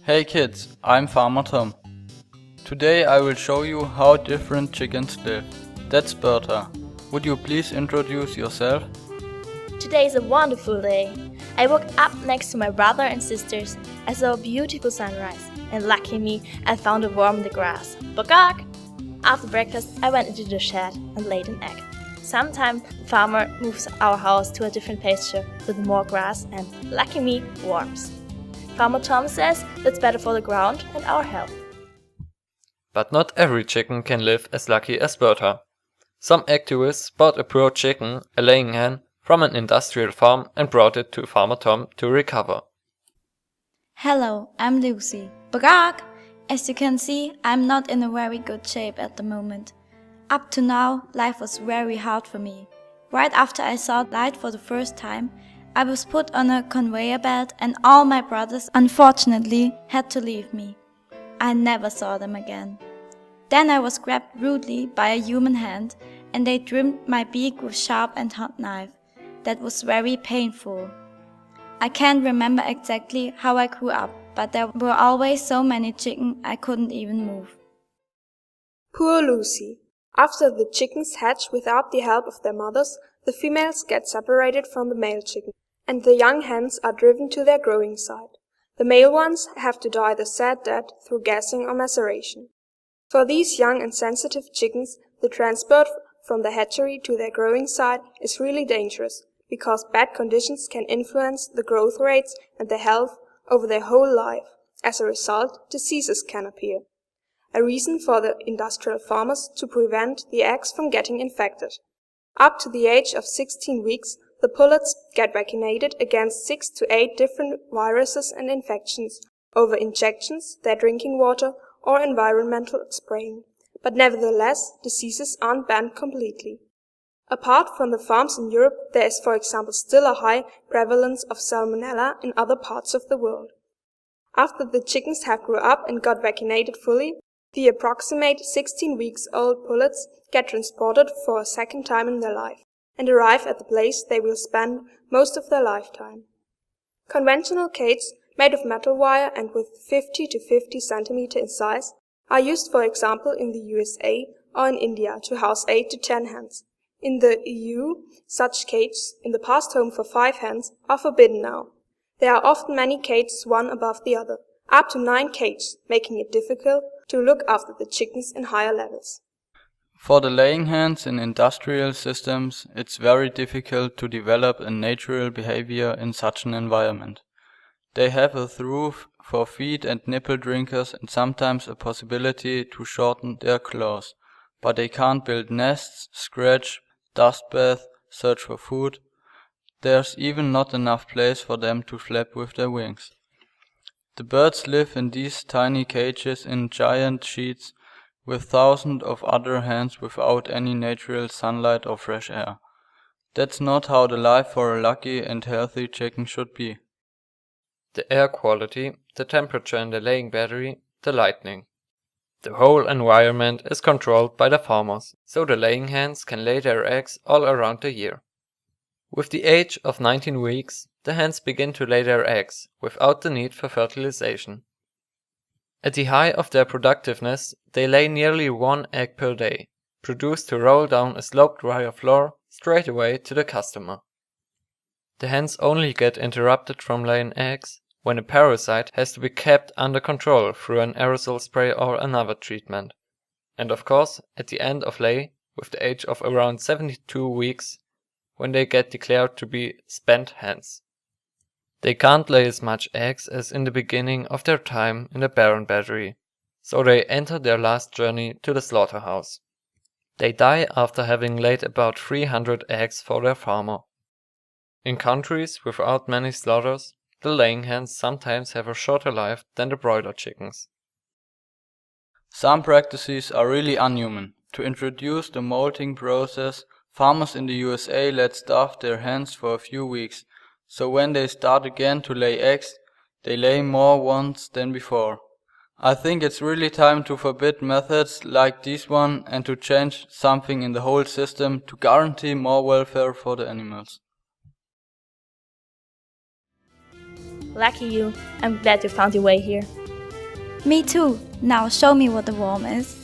Hey kids, I'm Farmer Tom. Today I will show you how different chickens live. That's Berta. Would you please introduce yourself? Today is a wonderful day. I woke up next to my brother and sisters. I saw a beautiful sunrise, and lucky me, I found a worm in the grass. Bogak! After breakfast, I went into the shed and laid an egg. Sometimes the farmer moves our house to a different pasture with more grass and, lucky me, worms. Farmer Tom says that's better for the ground and our health. But not every chicken can live as lucky as Berta. Some activists bought a poor chicken, a laying hen, from an industrial farm and brought it to Farmer Tom to recover. Hello, I'm Lucy. Bagak! As you can see, I'm not in a very good shape at the moment. Up to now, life was very hard for me. Right after I saw light for the first time, I was put on a conveyor belt and all my brothers unfortunately had to leave me. I never saw them again. Then I was grabbed rudely by a human hand and they trimmed my beak with sharp and hot knife. That was very painful. I can't remember exactly how I grew up, but there were always so many chickens I couldn't even move. Poor Lucy. After the chickens hatch without the help of their mothers, the females get separated from the male chicken, and the young hens are driven to their growing site. The male ones have to die the sad death through gassing or maceration. For these young and sensitive chickens, the transport from the hatchery to their growing site is really dangerous, because bad conditions can influence the growth rates and their health over their whole life. As a result, diseases can appear. A reason for the industrial farmers to prevent the eggs from getting infected. Up to the age of 16 weeks, the pullets get vaccinated against 6 to 8 different viruses and infections over injections, their drinking water, or environmental spraying. But nevertheless, diseases aren't banned completely. Apart from the farms in Europe, there is, for example, still a high prevalence of salmonella in other parts of the world. After the chickens have grew up and got vaccinated fully, the approximate 16 weeks old pullets get transported for a second time in their life and arrive at the place they will spend most of their lifetime. Conventional cages made of metal wire and with 50 to 50 cm in size are used, for example, in the USA or in India to house 8 to 10 hens. In the EU, such cages, in the past home for 5 hens, are forbidden now. There are often many cages one above the other, up to 9 cages, making it difficult to look after the chickens in higher levels. For the laying hens in industrial systems, it's very difficult to develop a natural behavior in such an environment. They have a through for feed and nipple drinkers and sometimes a possibility to shorten their claws, but they can't build nests, scratch, dust bath, search for food. There's even not enough place for them to flap with their wings. The birds live in these tiny cages in giant sheets with thousands of other hens without any natural sunlight or fresh air. That's not how the life for a lucky and healthy chicken should be. The air quality, the temperature in the laying battery, the lighting. The whole environment is controlled by the farmers, so the laying hens can lay their eggs all around the year. With the age of 19 weeks, the hens begin to lay their eggs without the need for fertilization. At the height of their productiveness, they lay nearly 1 egg per day, produced to roll down a sloped wire floor straight away to the customer. The hens only get interrupted from laying eggs when a parasite has to be kept under control through an aerosol spray or another treatment. And of course, at the end of lay, with the age of around 72 weeks, when they get declared to be spent hens. They can't lay as much eggs as in the beginning of their time in the barren battery, so they enter their last journey to the slaughterhouse. They die after having laid about 300 eggs for their farmer. In countries without many slaughters, the laying hens sometimes have a shorter life than the broiler chickens. Some practices are really unhuman. To introduce the molting process, farmers in the USA let starve their hens for a few weeks, so when they start again to lay eggs, they lay more ones than before. I think it's really time to forbid methods like this one and to change something in the whole system to guarantee more welfare for the animals. Lucky you, I'm glad you found your way here. Me too. Now show me what a worm is.